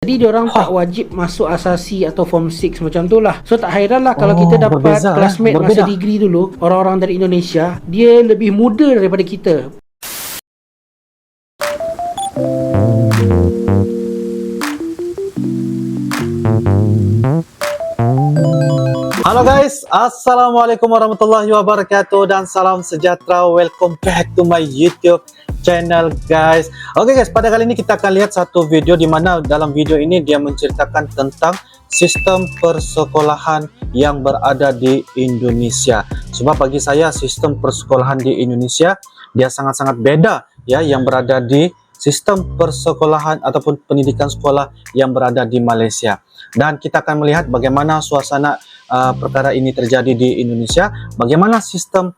Jadi diorang tak wajib masuk asasi atau form 6 macam tu lah. So tak hairan lah kalau kita dapat berbeza, classmate masa degree dulu, orang-orang dari Indonesia, dia lebih muda daripada kita. Halo guys, Assalamualaikum warahmatullahi wabarakatuh dan salam sejahtera. Welcome back to my YouTube channel guys. Oke guys, pada kali ini kita akan lihat satu video di mana dalam video ini dia menceritakan tentang sistem persekolahan yang berada di Indonesia. Sebab bagi saya sistem persekolahan di Indonesia dia sangat-sangat beda ya yang berada di sistem persekolahan ataupun pendidikan sekolah yang berada di Malaysia. Dan kita akan melihat bagaimana suasana perkara ini terjadi di Indonesia, bagaimana sistem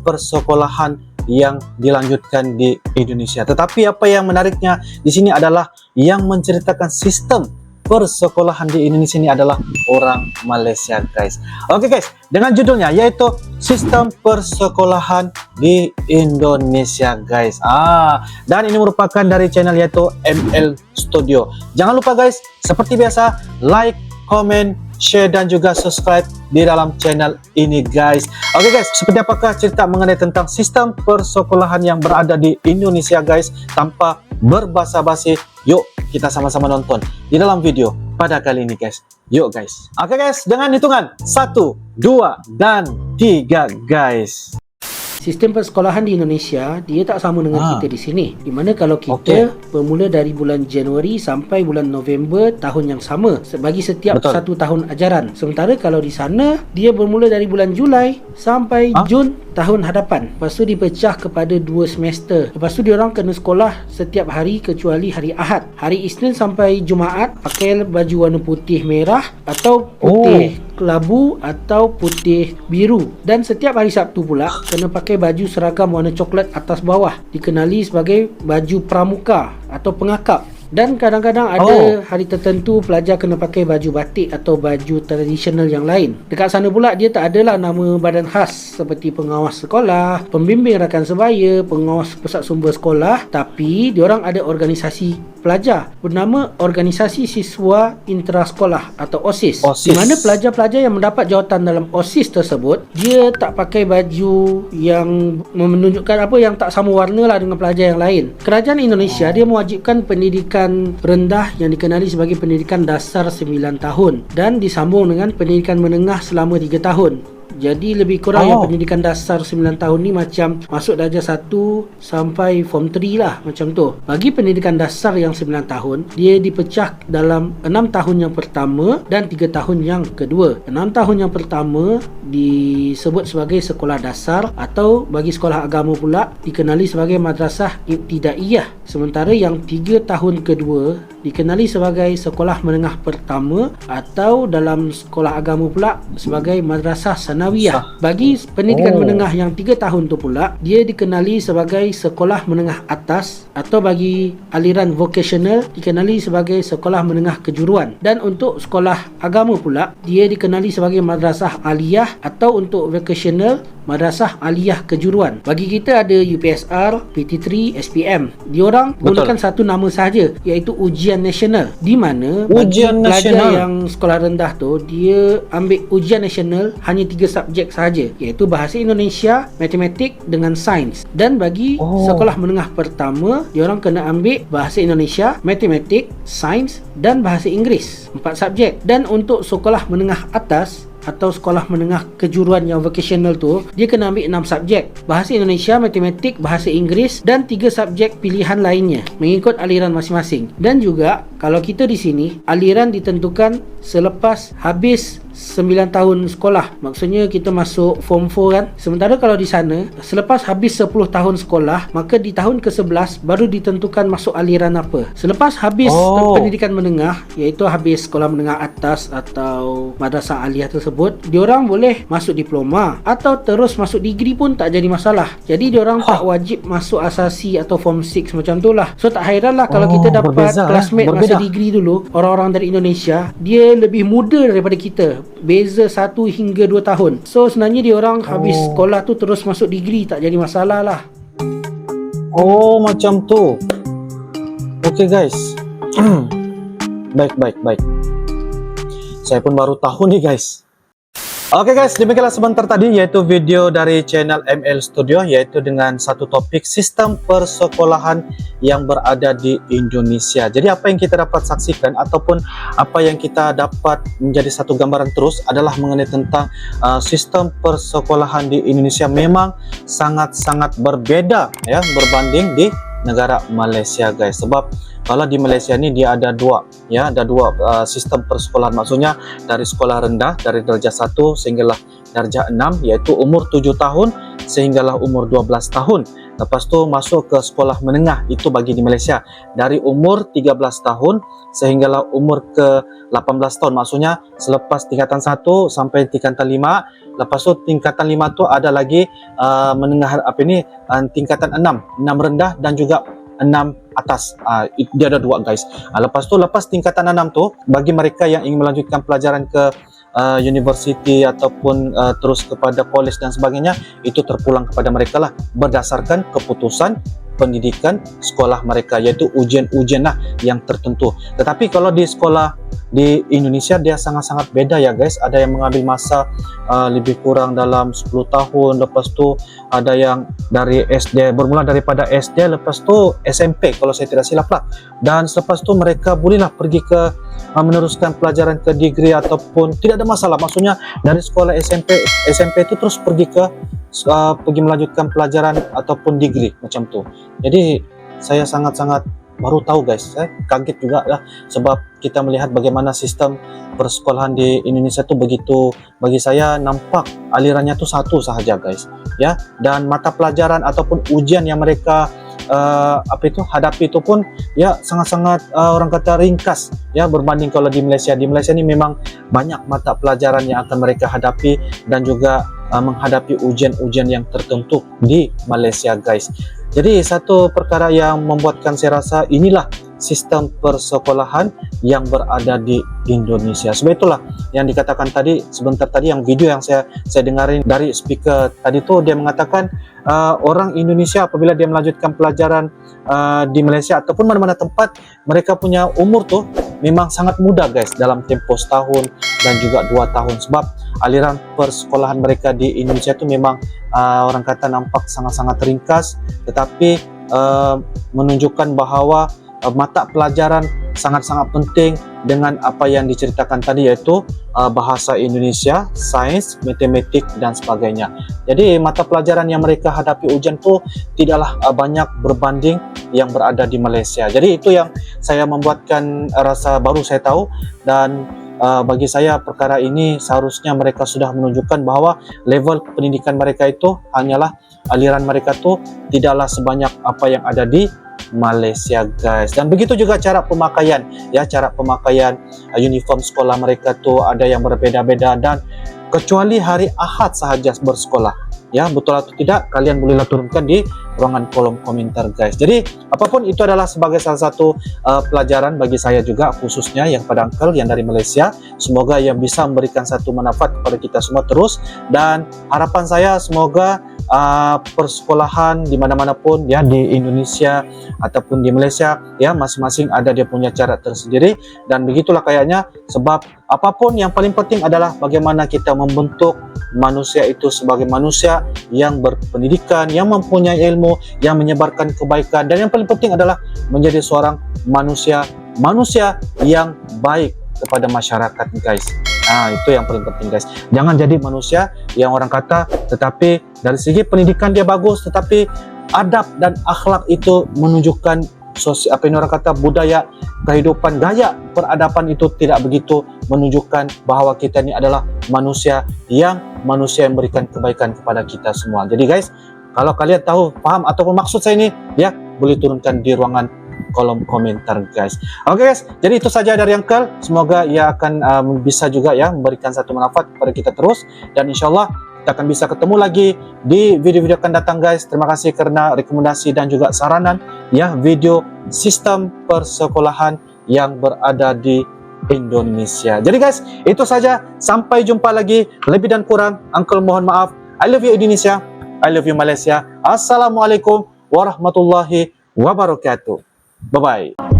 persekolahan yang dilanjutkan di Indonesia. Tetapi apa yang menariknya di sini adalah yang menceritakan sistem persekolahan di Indonesia ini adalah orang Malaysia guys. Oke guys, dengan judulnya yaitu sistem persekolahan di Indonesia guys. Dan ini merupakan dari channel yaitu ML Studio. Jangan lupa guys, seperti biasa like, comment, share dan juga subscribe di dalam channel ini guys. Oke guys, seperti apakah cerita mengenai tentang sistem persekolahan yang berada di Indonesia guys? Tanpa berbasa-basi, yuk kita sama-sama nonton di dalam video pada kali ini guys. Yuk guys. Oke guys, dengan hitungan 1, 2, dan 3 guys. Sistem persekolahan di Indonesia dia tak sama dengan kita di sini. Di mana kalau kita bermula dari bulan Januari sampai bulan November tahun yang sama bagi setiap satu tahun ajaran. Sementara kalau di sana dia bermula dari bulan Julai sampai Jun tahun hadapan. Lepas tu dipecah kepada 2 semester. Lepas tu diorang kena sekolah setiap hari kecuali hari Ahad. Hari Isnin sampai Jumaat pakai baju warna putih merah atau putih kelabu atau putih biru. Dan setiap hari Sabtu pula kena pakai baju seragam warna coklat atas bawah, dikenali sebagai baju pramuka atau pengakap. Dan kadang-kadang ada hari tertentu pelajar kena pakai baju batik atau baju tradisional yang lain. Dekat sana pula dia tak adalah nama badan khas seperti pengawas sekolah, pembimbing rakan sebaya, pengawas pusat sumber sekolah, tapi diorang ada organisasi pelajar bernama Organisasi Siswa Intrasekolah atau OSIS. Di mana pelajar-pelajar yang mendapat jawatan dalam OSIS tersebut dia tak pakai baju yang menunjukkan apa yang tak sama warna lah dengan pelajar yang lain. Kerajaan Indonesia dia mewajibkan pendidikan rendah yang dikenali sebagai pendidikan dasar 9 tahun dan disambung dengan pendidikan menengah selama 3 tahun. Jadi lebih kurang yang pendidikan dasar 9 tahun ni macam masuk darjah 1 sampai form 3 lah macam tu. Bagi pendidikan dasar yang 9 tahun, dia dipecah dalam 6 tahun yang pertama dan 3 tahun yang kedua. 6 tahun yang pertama disebut sebagai sekolah dasar atau bagi sekolah agama pula dikenali sebagai madrasah ibtidaiyah. Sementara yang 3 tahun kedua dikenali sebagai sekolah menengah pertama atau dalam sekolah agama pula sebagai madrasah sanawiyah. Bagi pendidikan menengah yang 3 tahun tu pula dia dikenali sebagai sekolah menengah atas atau bagi aliran vocational dikenali sebagai sekolah menengah kejuruan. Dan untuk sekolah agama pula dia dikenali sebagai madrasah aliyah atau untuk vocational madrasah aliyah kejuruan. Bagi kita ada UPSR, PT3, SPM. Diorang gunakan satu nama sahaja iaitu ujian nasional, di mana ujian pelajar yang sekolah rendah tu dia ambil ujian nasional hanya 3 subjek sahaja iaitu bahasa Indonesia, matematik dengan sains. Dan bagi sekolah menengah pertama diorang kena ambil bahasa Indonesia, matematik, sains dan bahasa Inggeris, 4 subjek. Dan untuk sekolah menengah atas atau sekolah menengah kejuruan yang vocational tu dia kena ambil 6 subjek, bahasa Indonesia, matematik, bahasa Inggeris dan 3 subjek pilihan lainnya mengikut aliran masing-masing. Dan juga kalau kita di sini aliran ditentukan selepas habis 9 tahun sekolah. Maksudnya kita masuk form 4 kan. Sementara kalau di sana selepas habis 10 tahun sekolah, maka di tahun ke-11 baru ditentukan masuk aliran apa. Selepas habis pendidikan menengah iaitu habis sekolah menengah atas atau madrasah aliyah tersebut, diorang boleh masuk diploma atau terus masuk degree pun tak jadi masalah. Jadi diorang tak wajib masuk asasi atau form 6 macam tu lah. So tak hairan lah kalau kita dapat classmate masa degree dulu, orang-orang dari Indonesia dia lebih muda daripada kita, beza 1 hingga 2 tahun. So sebenarnya dia orang habis sekolah tu terus masuk degree tak jadi masalah lah. Macam tu. Okay guys. baik. Saya pun baru tahu nih guys. Oke guys, demikianlah sebentar tadi yaitu video dari channel ML Studio, yaitu dengan satu topik sistem persekolahan yang berada di Indonesia. Jadi apa yang kita dapat saksikan ataupun apa yang kita dapat menjadi satu gambaran terus adalah mengenai tentang sistem persekolahan di Indonesia memang sangat-sangat berbeda ya berbanding di negara Malaysia guys. Sebab kalau di Malaysia ini dia ada dua sistem persekolahan, maksudnya dari sekolah rendah dari darjah 1 sehinggalah darjah 6 yaitu umur 7 tahun sehinggalah umur 12 tahun. Lepas tu masuk ke sekolah menengah, itu bagi di Malaysia dari umur 13 tahun sehinggalah umur ke 18 tahun, maksudnya selepas tingkatan 1 sampai tingkatan 5. Lepas tu tingkatan 5 tu ada lagi menengah tingkatan 6 rendah dan juga 6 atas. Dia ada dua guys. Lepas tingkatan 6 tu bagi mereka yang ingin melanjutkan pelajaran ke university ataupun terus kepada college dan sebagainya, itu terpulang kepada mereka lah berdasarkan keputusan pendidikan sekolah mereka, yaitu ujian-ujian lah yang tertentu. Tetapi kalau di sekolah di Indonesia dia sangat-sangat beda ya guys. Ada yang mengambil masa lebih kurang dalam 10 tahun, lepas tu ada yang dari SD, bermula daripada SD, lepas tu SMP kalau saya tidak silap lah, dan selepas tu mereka bolehlah pergi ke meneruskan pelajaran ke degree ataupun tidak ada masalah, maksudnya dari sekolah SMP itu terus pergi ke pergi melanjutkan pelajaran ataupun degree macam tu. Jadi saya sangat-sangat baru tahu guys, saya kaget juga lah, sebab kita melihat bagaimana sistem persekolahan di Indonesia tu begitu, bagi saya nampak alirannya tu satu sahaja guys ya, dan mata pelajaran ataupun ujian yang mereka hadapi itu pun ya sangat-sangat orang kata ringkas ya berbanding kalau di Malaysia. Di Malaysia ini memang banyak mata pelajaran yang akan mereka hadapi dan juga menghadapi ujian-ujian yang tertentu di Malaysia guys. Jadi satu perkara yang membuatkan saya rasa inilah sistem persekolahan yang berada di Indonesia. Sebab itulah yang dikatakan tadi sebentar tadi, yang video yang saya dengarin dari speaker tadi tu, dia mengatakan orang Indonesia apabila dia melanjutkan pelajaran di Malaysia ataupun mana-mana tempat, mereka punya umur tu memang sangat muda guys, dalam tempoh setahun dan juga 2 tahun. Sebab aliran persekolahan mereka di Indonesia itu memang orang kata nampak sangat-sangat ringkas, tetapi menunjukkan bahawa mata pelajaran sangat-sangat penting dengan apa yang diceritakan tadi, yaitu bahasa Indonesia, sains, matematik dan sebagainya. Jadi mata pelajaran yang mereka hadapi ujian tu tidaklah banyak berbanding yang berada di Malaysia. Jadi itu yang saya membuatkan rasa baru saya tahu, dan bagi saya perkara ini seharusnya mereka sudah menunjukkan bahawa level pendidikan mereka itu hanyalah aliran mereka tu tidaklah sebanyak apa yang ada di Malaysia guys. Dan begitu juga cara pemakaian ya, cara pemakaian uniform sekolah mereka tu ada yang berbeda-beda, dan kecuali hari Ahad sahaja bersekolah ya, betul atau tidak kalian bolehlah turunkan di ruangan kolom komentar guys. Jadi apapun itu adalah sebagai salah satu pelajaran bagi saya juga, khususnya yang pada uncle yang dari Malaysia. Semoga yang bisa memberikan satu manfaat kepada kita semua terus, dan harapan saya semoga persekolahan di mana-mana pun ya, di Indonesia ataupun di Malaysia ya, masing-masing ada dia punya cara tersendiri, dan begitulah kayaknya. Sebab apapun yang paling penting adalah bagaimana kita membentuk manusia itu sebagai manusia yang berpendidikan, yang mempunyai ilmu, yang menyebarkan kebaikan, dan yang paling penting adalah menjadi seorang manusia yang baik kepada masyarakat guys. Itu yang paling penting guys. Jangan jadi manusia yang orang kata tetapi dari segi pendidikan dia bagus, tetapi adab dan akhlak itu menunjukkan orang kata budaya kehidupan, gaya peradaban itu tidak begitu menunjukkan bahawa kita ini adalah manusia yang memberikan kebaikan kepada kita semua. Jadi guys, kalau kalian tahu, paham ataupun maksud saya ini ya, boleh turunkan di ruangan kolom komentar guys. Oke guys, jadi itu saja dari Uncle. Semoga ia akan bisa juga ya memberikan satu manfaat kepada kita terus, dan insyaallah kita akan bisa ketemu lagi di video-video akan datang guys. Terima kasih karena rekomendasi dan juga saranan ya, video sistem persekolahan yang berada di Indonesia. Jadi guys, itu saja. Sampai jumpa lagi. Lebih dan kurang Uncle mohon maaf. I love you Indonesia, I love you Malaysia. Assalamualaikum warahmatullahi wabarakatuh. Bye-bye.